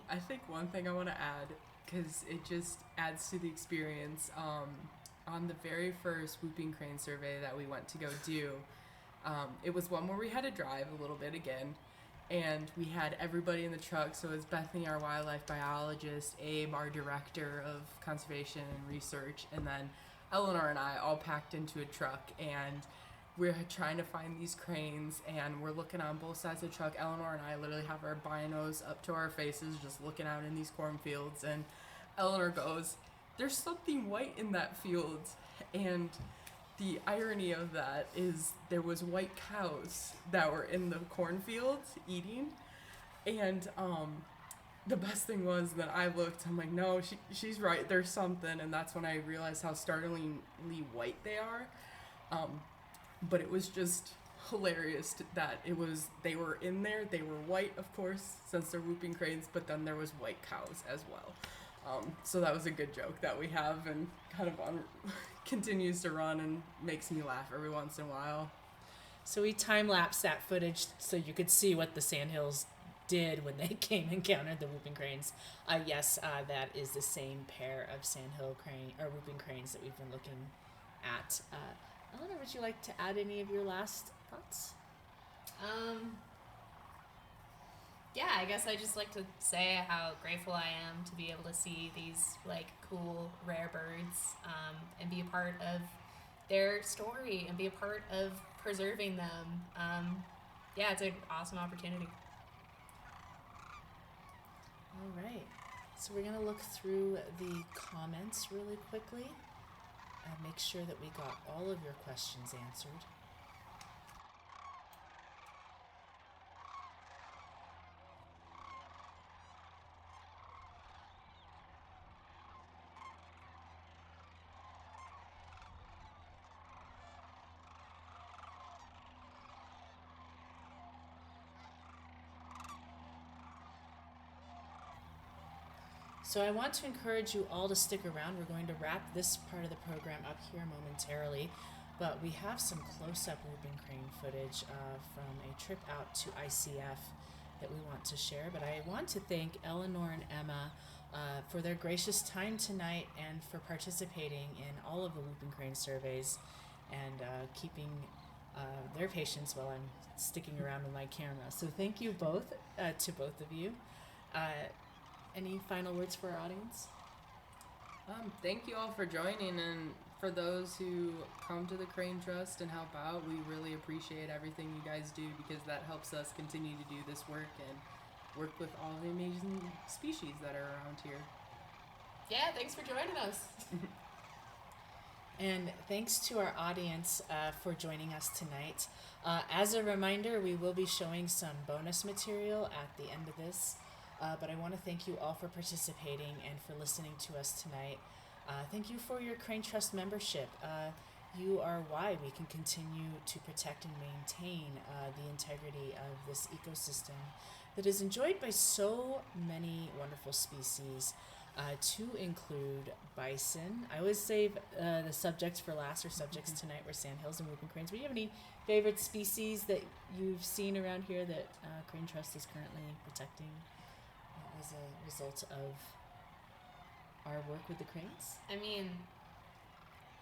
I think one thing I want to add, because it just adds to the experience, on the very first Whooping Crane survey that we went to go do, it was one where we had to drive a little bit again, and we had everybody in the truck. So it was Bethany, our wildlife biologist, Abe, our director of conservation and research, and then Eleanor and I all packed into a truck, and we're trying to find these cranes, and we're looking on both sides of the truck. Eleanor and I literally have our binos up to our faces, just looking out in these cornfields, and Eleanor goes, "There's something white in that field," and the irony of that is there was white cows that were in the cornfields eating, and the best thing was that I looked, I'm like, no, she's right, there's something, and that's when I realized how startlingly white they are. But it was just hilarious that they were in there, they were white, of course, since they're Whooping Cranes, but then there was white cows as well. So that was a good joke that we have, and kind of continues to run and makes me laugh every once in a while. So we time-lapsed that footage so you could see what the Sandhills did when they came and encountered the Whooping Cranes. Yes, that is the same pair of Sandhill Crane or Whooping Cranes that we've been looking at. Eleanor, would you like to add any of your last thoughts? Yeah, I guess I just like to say how grateful I am to be able to see these like cool rare birds and be a part of their story and be a part of preserving them. Yeah, it's an awesome opportunity. All right. So we're going to look through the comments really quickly and make sure that we got all of your questions answered. So I want to encourage you all to stick around. We're going to wrap this part of the program up here momentarily, but we have some close-up Whooping Crane footage from a trip out to ICF that we want to share. But I want to thank Eleanor and Emma for their gracious time tonight and for participating in all of the Whooping Crane surveys and keeping their patience while I'm sticking around with my camera. So thank you both to both of you. Any final words for our audience? Thank you all for joining, and for those who come to the Crane Trust and help out, we really appreciate everything you guys do, because that helps us continue to do this work and work with all the amazing species that are around here. Yeah, thanks for joining us. And thanks to our audience for joining us tonight. As a reminder, we will be showing some bonus material at the end of this. But I want to thank you all for participating and for listening to us tonight. Thank you for your Crane Trust membership. You are why we can continue to protect and maintain the integrity of this ecosystem that is enjoyed by so many wonderful species, to include bison. I always save the subjects for last. Our subjects tonight were sandhills and Whooping Cranes. Do you have any favorite species that you've seen around here that Crane Trust is currently protecting as a result of our work with the cranes? I mean,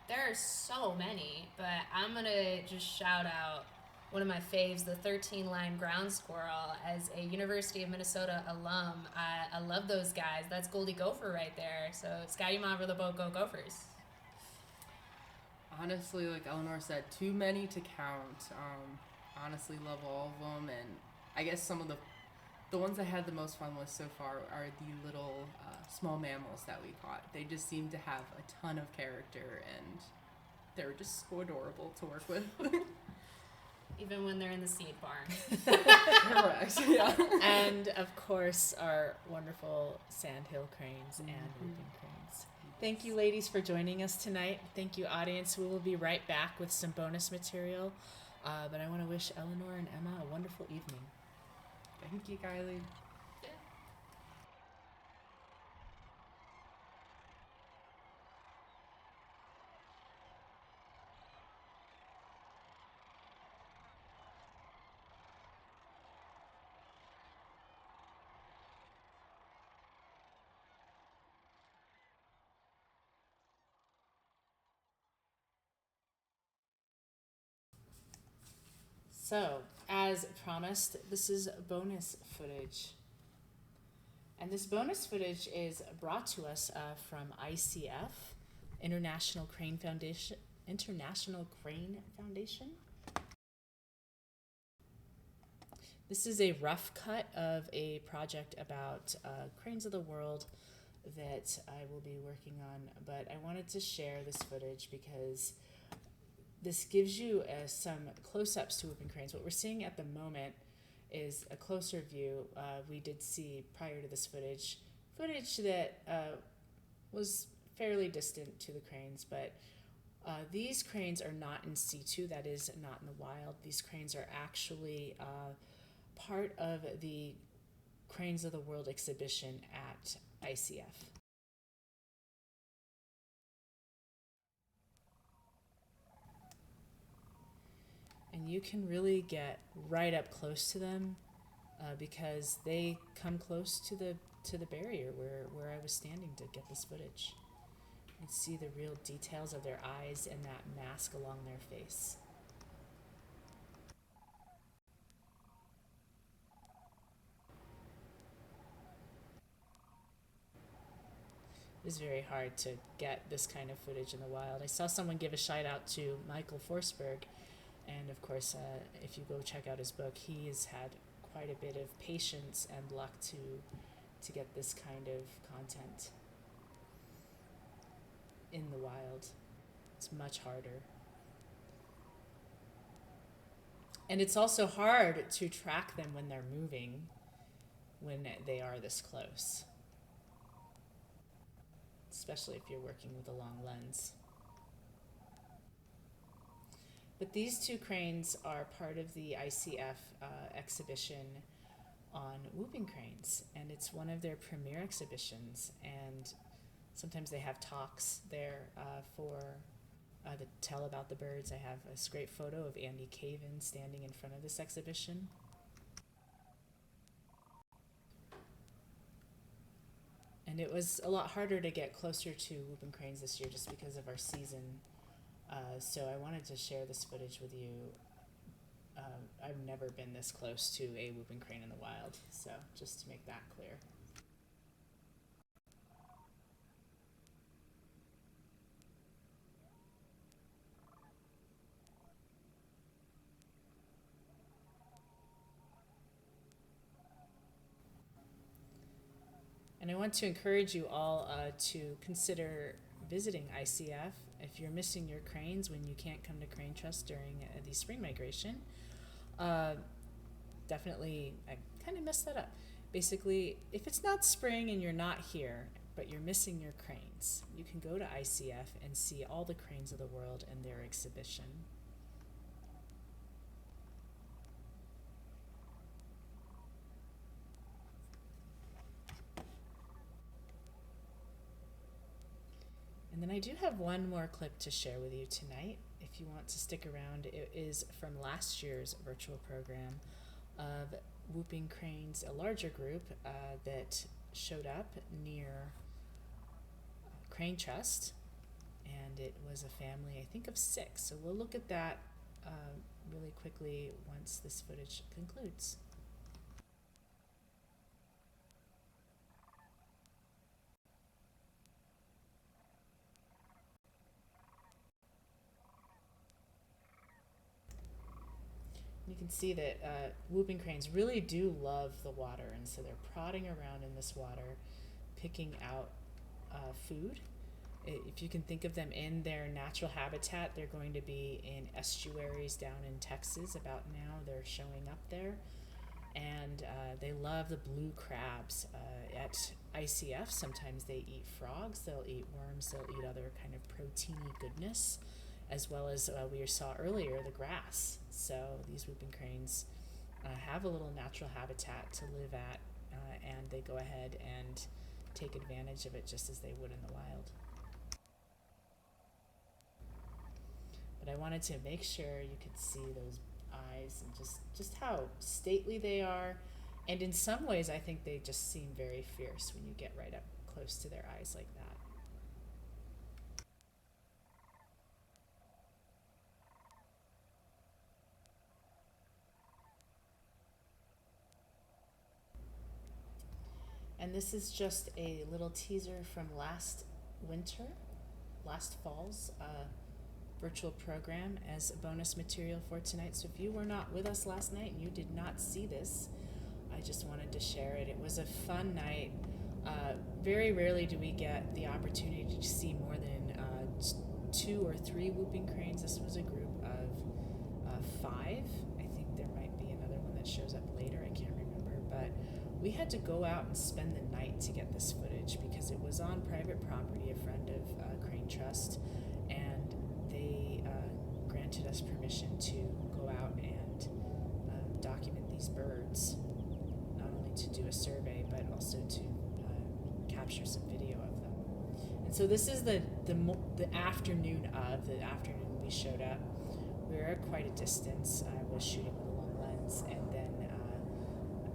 There are so many, but I'm gonna just shout out one of my faves, the 13 line ground squirrel. As a University of Minnesota alum, I love those guys. That's Goldie Gopher right there. So Scotty Mom for the boat, go Gophers. Honestly, like Eleanor said, too many to count. Honestly, love all of them, and I guess some of the ones I had the most fun with so far are the little small mammals that we caught. They just seem to have a ton of character, and they're just so adorable to work with. Even when they're in the seed barn. Correct. Yeah. And of course, our wonderful Sandhill Cranes and Whooping Cranes. Thank you, ladies, for joining us tonight. Thank you, audience. We will be right back with some bonus material. But I want to wish Eleanor and Emma a wonderful evening. Thank you, Kylie. So, as promised, this is bonus footage. And this bonus footage is brought to us from ICF, International Crane Foundation. International Crane Foundation. This is a rough cut of a project about cranes of the world that I will be working on, but I wanted to share this footage because this gives you some close-ups to whooping cranes. What we're seeing at the moment is a closer view. We did see prior to this footage that was fairly distant to the cranes, but these cranes are not in situ, that is not in the wild. These cranes are actually part of the Cranes of the World exhibition at ICF. And you can really get right up close to them because they come close to the barrier where I was standing to get this footage. You can see the real details of their eyes and that mask along their face. It is very hard to get this kind of footage in the wild. I saw someone give a shout out to Michael Forsberg, and of course, if you go check out his book, he has had quite a bit of patience and luck to get this kind of content in the wild. It's much harder. And it's also hard to track them when they're moving, when they are this close, especially if you're working with a long lens. But these two cranes are part of the ICF exhibition on whooping cranes, and it's one of their premier exhibitions. And sometimes they have talks there to tell about the birds. I have this great photo of Andy Caven standing in front of this exhibition. And it was a lot harder to get closer to whooping cranes this year just because of our season. So I wanted to share this footage with you. I've never been this close to a whooping crane in the wild, so just to make that clear. And I want to encourage you all to consider visiting ICF if you're missing your cranes when you can't come to Crane Trust during the spring migration. Definitely, I kind of messed that up. Basically, if it's not spring and you're not here, but you're missing your cranes, you can go to ICF and see all the cranes of the world in their exhibition. And then I do have one more clip to share with you tonight. If you want to stick around, it is from last year's virtual program of Whooping Cranes, a larger group that showed up near Crane Trust. and it was a family, I think, of 6. So we'll look at that really quickly once this footage concludes. You can see that whooping cranes really do love the water, and so they're prodding around in this water, picking out food. If you can think of them in their natural habitat, they're going to be in estuaries down in Texas. About now, they're showing up there. And they love the blue crabs. At ICF, sometimes they eat frogs, they'll eat worms, they'll eat other kind of proteiny goodness, as well as we saw earlier, the grass. So these whooping cranes have a little natural habitat to live at, and they go ahead and take advantage of it just as they would in the wild. But I wanted to make sure you could see those eyes and just how stately they are. And in some ways, I think they just seem very fierce when you get right up close to their eyes like that. And this is just a little teaser from last fall's virtual program as a bonus material for tonight. So if you were not with us last night and you did not see this, I just wanted to share it. It was a fun night. Very rarely do we get the opportunity to see more than 2 or 3 whooping cranes. This was a group of 5. I think there might be another one that shows up later. I can't remember. But we had to go out and spend the night to get this footage because it was on private property, a friend of Crane Trust, and they granted us permission to go out and document these birds, not only to do a survey, but also to capture some video of them. And so this is the afternoon we showed up. We were at quite a distance. I was shooting with a long lens, and then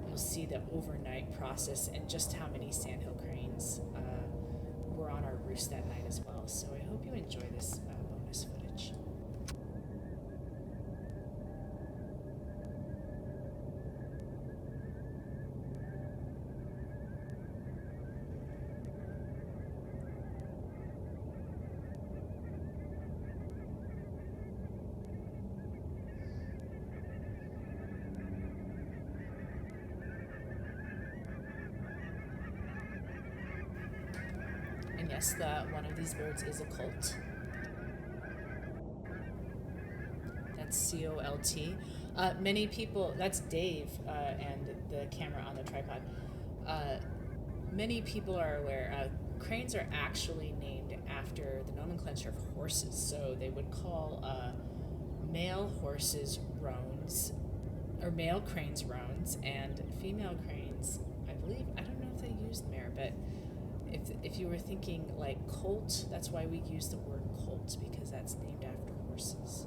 you'll see the overnight process and just how many Sandhill cranes were on our roost that night as well. So I hope you enjoy this bonus footage. And yes, one of these birds is a colt. That's COLT. Many people, that's Dave and the camera on the tripod. Many people are aware, cranes are actually named after the nomenclature of horses. So they would call male horses roans, or male cranes roans, and female cranes, I believe, I don't know if they used mare, but if you were thinking like colt, that's why we use the word colt, because that's named after horses.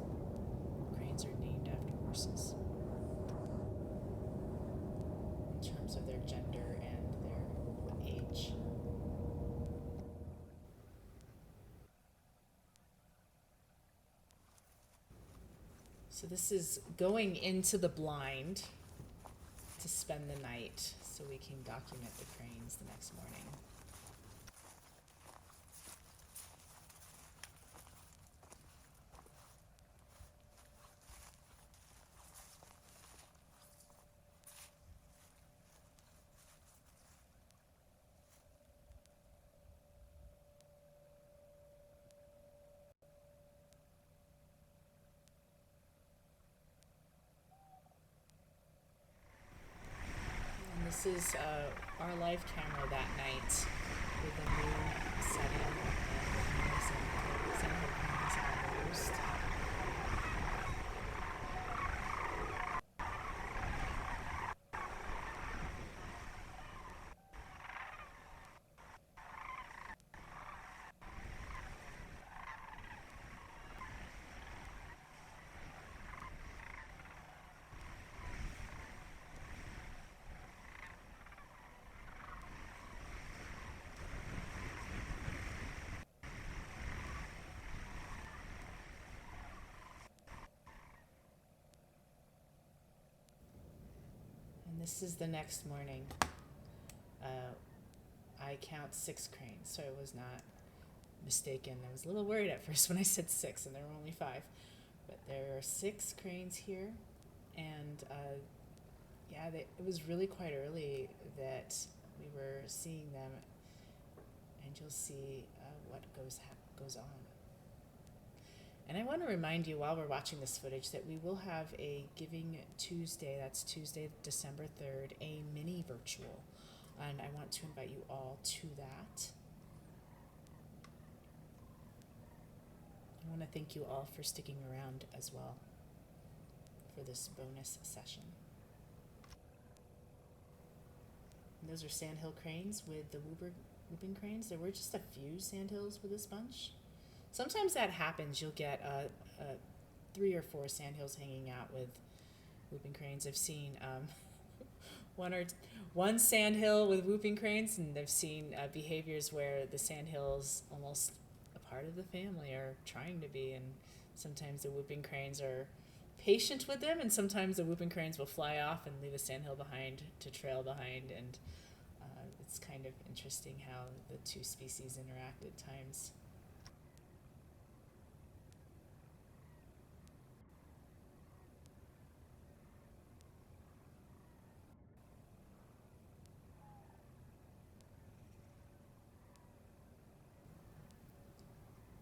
Cranes are named after horses in terms of their gender and their age. So this is going into the blind to spend the night so we can document the cranes the next morning. This is our live camera that night with the moon setting and the moon Sandhill Cranes on the roost. this is the next morning. I count 6 cranes, so I was not mistaken. I was a little worried at first when I said 6, and there were only 5. But there are 6 cranes here, and it was really quite early that we were seeing them, and you'll see what goes on. And I want to remind you while we're watching this footage that we will have a Giving Tuesday, that's Tuesday, December 3rd, a mini virtual. And I want to invite you all to that. I want to thank you all for sticking around as well for this bonus session. And those are Sandhill Cranes with the whooping cranes. There were just a few Sandhills with this bunch. Sometimes that happens. You'll get 3 or 4 Sandhills hanging out with whooping cranes. I've seen one Sandhill with whooping cranes, and I've seen behaviors where the Sandhills almost a part of the family or trying to be, and sometimes the whooping cranes are patient with them, and sometimes the whooping cranes will fly off and leave a Sandhill behind to trail behind, and it's kind of interesting how the 2 species interact at times.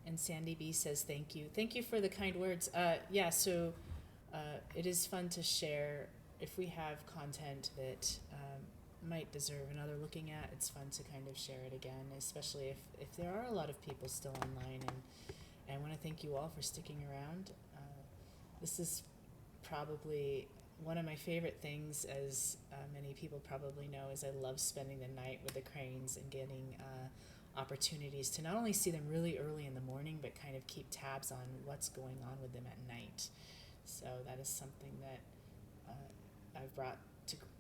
And Sandy B says thank you. Thank you for the kind words. So it is fun to share. If we have content that might deserve another looking at, it's fun to kind of share it again, especially if there are a lot of people still online. And I want to thank you all for sticking around. This is probably one of my favorite things, as many people probably know, is I love spending the night with the cranes and getting opportunities to not only see them really early in the morning, but kind of keep tabs on what's going on with them at night. So that is something that I've brought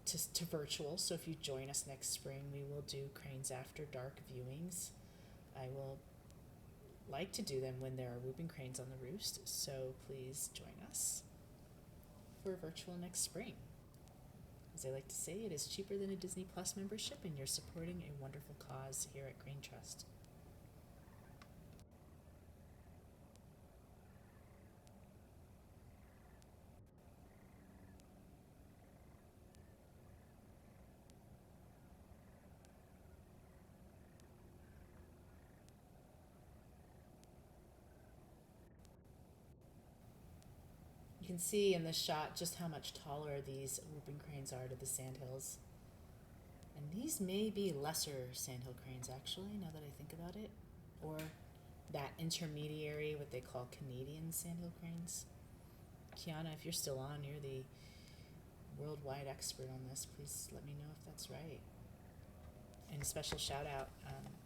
to virtual. So if you join us next spring, we will do Cranes After Dark viewings. I will like to do them when there are whooping cranes on the roost, so please join us for virtual next spring. As I like to say, it is cheaper than a Disney Plus membership, and you're supporting a wonderful cause here at Crane Trust. You can see in this shot just how much taller these whooping cranes are to the Sandhills. And these may be lesser Sandhill cranes, actually, now that I think about it. Or that intermediary, what they call Canadian Sandhill cranes. Kiana, if you're still on, you're the worldwide expert on this. Please let me know if that's right. And a special shout out.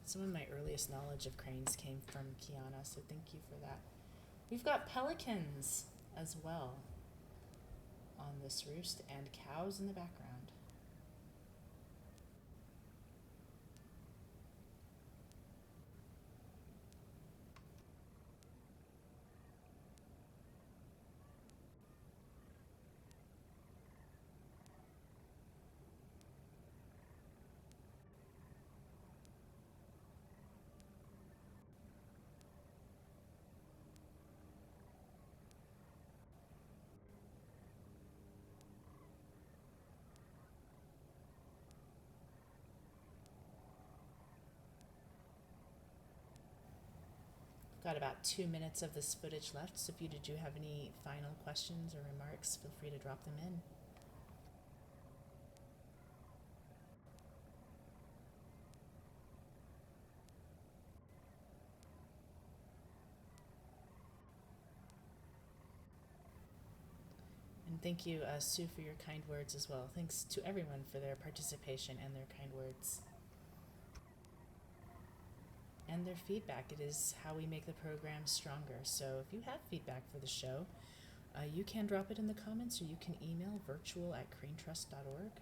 Some of my earliest knowledge of cranes came from Kiana, so thank you for that. We've got pelicans as well on this roost, and cows in the background. Got about 2 minutes of this footage left, so if you did you have any final questions or remarks, feel free to drop them in. And thank you, Sue, for your kind words as well. Thanks to everyone for their participation and their kind words. And their feedback. It is how we make the program stronger. So if you have feedback for the show, you can drop it in the comments, or you can email virtual@cranetrust.org.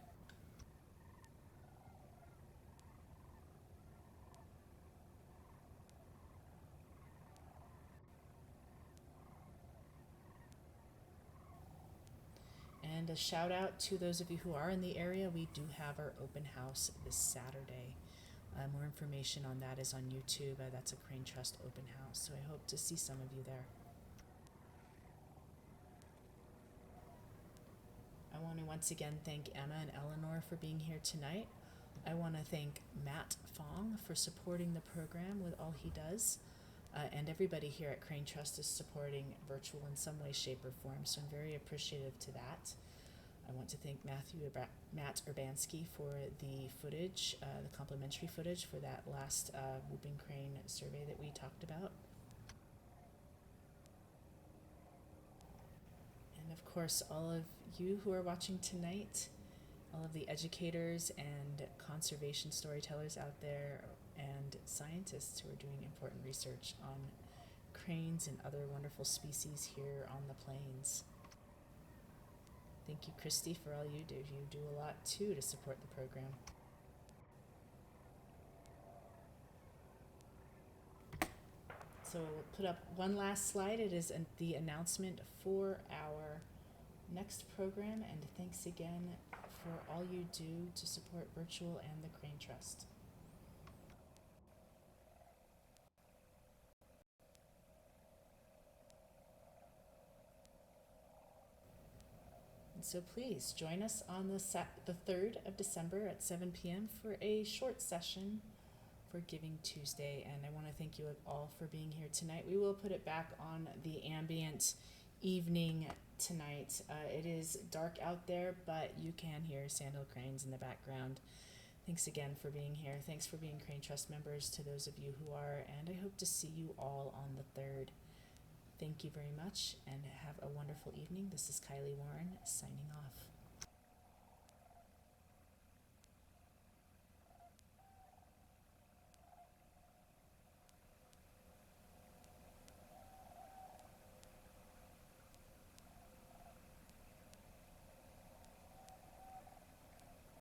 And And a shout out to those of you who are in the area. We do have our open house this Saturday. More information on that is on YouTube. That's a Crane Trust open house. So I hope to see some of you there. I want to once again thank Emma and Eleanor for being here tonight. I want to thank Matt Fong for supporting the program with all he does. And everybody here at Crane Trust is supporting virtual in some way, shape, or form. So I'm very appreciative to that. I want to thank Matt Urbanski for the footage, the complimentary footage for that last Whooping Crane survey that we talked about. And of course, all of you who are watching tonight, all of the educators and conservation storytellers out there, and scientists who are doing important research on cranes and other wonderful species here on the plains. Thank you, Christy, for all you do. You do a lot, too, to support the program. So we'll put up one last slide. It is the announcement for our next program, and thanks again for all you do to support Virtual and the Crane Trust. So please join us on the 3rd of December at 7 p.m. for a short session for Giving Tuesday. And I want to thank you all for being here tonight. We will put it back on the ambient evening tonight. It is dark out there, but you can hear Sandhill Cranes in the background. Thanks again for being here. Thanks for being Crane Trust members to those of you who are, and I hope to see you all on the 3rd. Thank you very much, and have a wonderful evening. This is Kylie Warren, signing off.